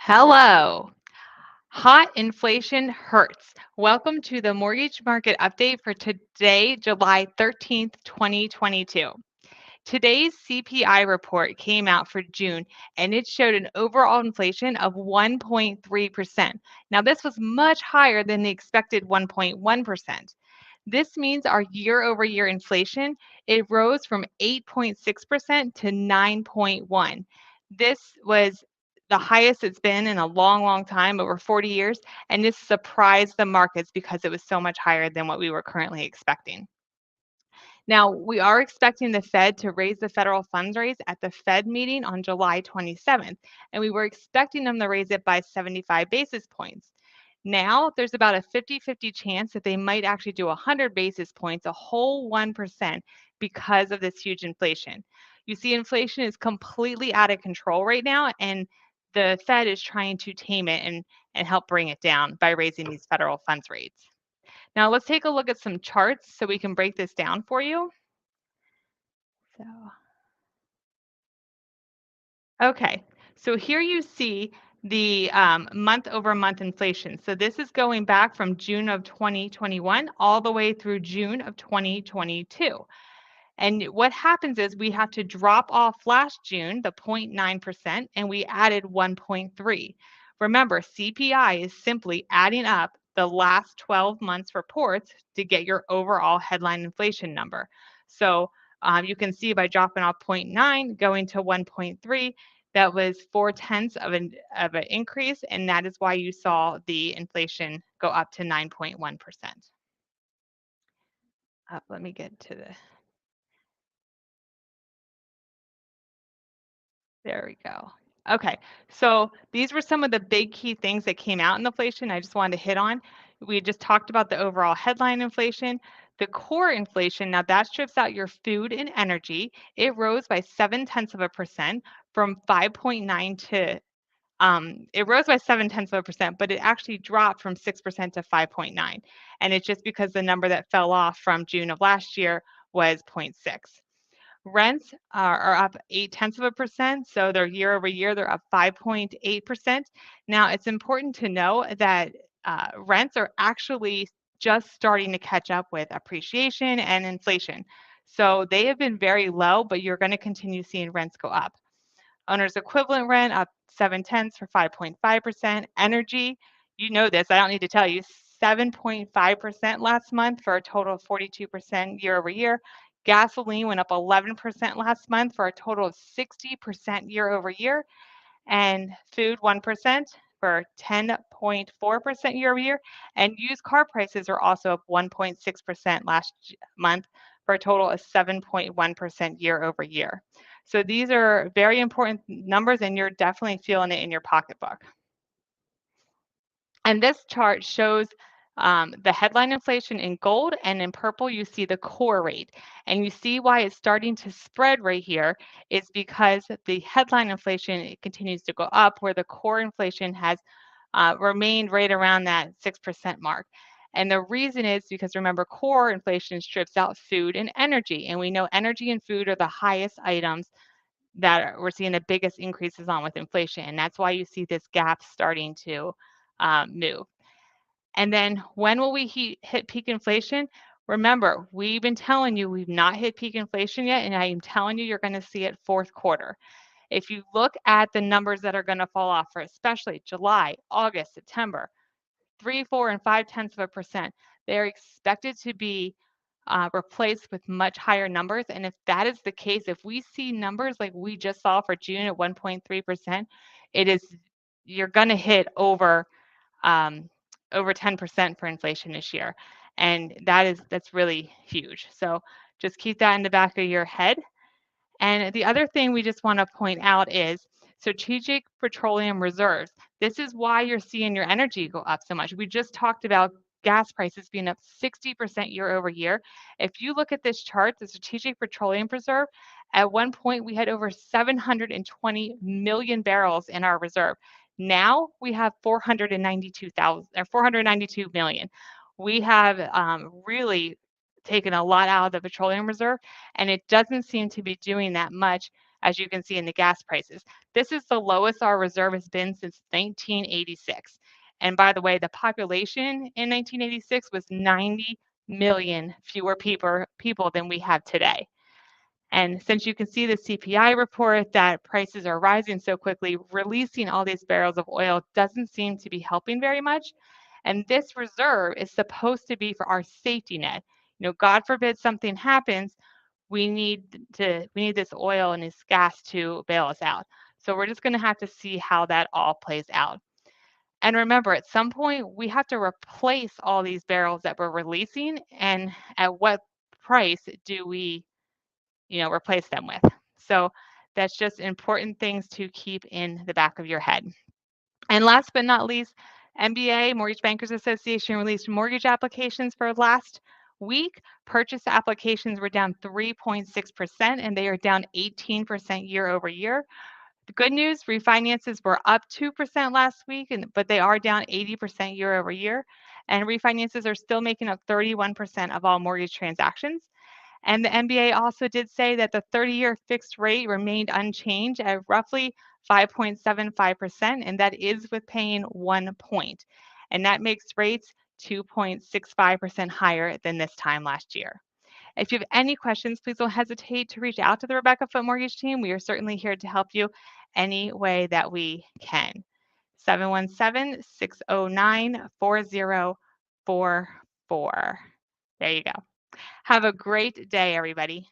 Hello. Hot inflation hurts. Welcome to the mortgage market update for today, July 13th, 2022. Today's CPI report came out for June and it showed an overall inflation of 1.3%. Now, this was much higher than the expected 1.1%. This means our year over year inflation, it rose from 8.6% to 9.1. This was the highest it's been in a long, long time, over 40 years, and this surprised the markets because it was so much higher than what we were currently expecting. Now, we are expecting the Fed to raise the federal funds rate at the Fed meeting on July 27th, and we were expecting them to raise it by 75 basis points. Now, there's about a 50-50 chance that they might actually do 100 basis points, a whole 1%, because of this huge inflation. You see, inflation is completely out of control right now, and the Fed is trying to tame it and help bring it down by raising these federal funds rates. Now, let's take a look at some charts so we can break this down for you. So, okay, so here you see the month over month inflation. So this is going back from June of 2021 all the way through June of 2022. And what happens is we have to drop off last June, the 0.9%, and we added 1.3. Remember, CPI is simply adding up the last 12 months reports to get your overall headline inflation number. So you can see by dropping off 0.9, going to 1.3, that was 4/10 of an increase, and that is why you saw the inflation go up to 9.1%. Let me get to the There we go. Okay, so these were some of the big key things that came out in inflation I just wanted to hit on. We just talked about the overall headline inflation. The core inflation, now that strips out your food and energy, it rose by 0.7% from 5.9 to it rose by 0.7%, but it actually dropped from 6% to 5.9. And it's just because the number that fell off from June of last year was zero point 0.6. Rents are up 0.8%, so they're year over year, they're up 5.8%. Now, it's important to know that rents are actually just starting to catch up with appreciation and inflation. So they have been very low, but you're going to continue seeing rents go up. Owner's equivalent rent up 0.7 for 5.5%. Energy, you know this, I don't need to tell you, 7.5% last month for a total of 42% year over year. Gasoline went up 11% last month for a total of 60% year over year. And food 1% for 10.4% year over year. And used car prices are also up 1.6% last month for a total of 7.1% year over year. So these are very important numbers, and you're definitely feeling it in your pocketbook. And this chart shows the headline inflation in gold, and in purple, you see the core rate. And you see why it's starting to spread right here is because the headline inflation it continues to go up, where the core inflation has remained right around that 6% mark. And the reason is because remember, core inflation strips out food and energy. And we know energy and food are the highest items that we're seeing the biggest increases on with inflation. And that's why you see this gap starting to move. And then when will we hit peak inflation? Remember, we've been telling you we've not hit peak inflation yet, and I am telling you you're going to see it fourth quarter. If you look at the numbers that are going to fall off for especially July, August, September, 3, 4, and 0.5%, they're expected to be replaced with much higher numbers. And if that is the case, if we see numbers like we just saw for June at 1.3%, it is you're going to hit um, over 10% for inflation this year. And that's really huge. So just keep that in the back of your head. And the other thing we just want to point out is strategic petroleum reserves. This is why you're seeing your energy go up so much. We just talked about gas prices being up 60% year over year. If you look at this chart, the strategic petroleum reserve, at one point we had over 720 million barrels in our reserve. Now we have 492,000 or 492 million. We have really taken a lot out of the petroleum reserve, and it doesn't seem to be doing that much as you can see in the gas prices. This is the lowest our reserve has been since 1986. And by the way, the population in 1986 was 90 million fewer people than we have today. And since you can see the CPI report that prices are rising so quickly, releasing all these barrels of oil doesn't seem to be helping very much. And this reserve is supposed to be for our safety net. God forbid something happens, we need this oil and this gas to bail us out. So we're just going to have to see how that all plays out. And remember, at some point, we have to replace all these barrels that we're releasing, and at what price do we replace them with? So that's just important things to keep in the back of your head. And last but not least, MBA, Mortgage Bankers Association, released mortgage applications for last week. Purchase applications were down 3.6%, and they are down 18% year over year. The good news, refinances were up 2% last week, but they are down 80% year over year. And refinances are still making up 31% of all mortgage transactions. And the MBA also did say that the 30-year fixed rate remained unchanged at roughly 5.75%, and that is with paying 1 point. And that makes rates 2.65% higher than this time last year. If you have any questions, please don't hesitate to reach out to the Rebecca Foote Mortgage team. We are certainly here to help you any way that we can. 717-609-4044. There you go. Have a great day, everybody.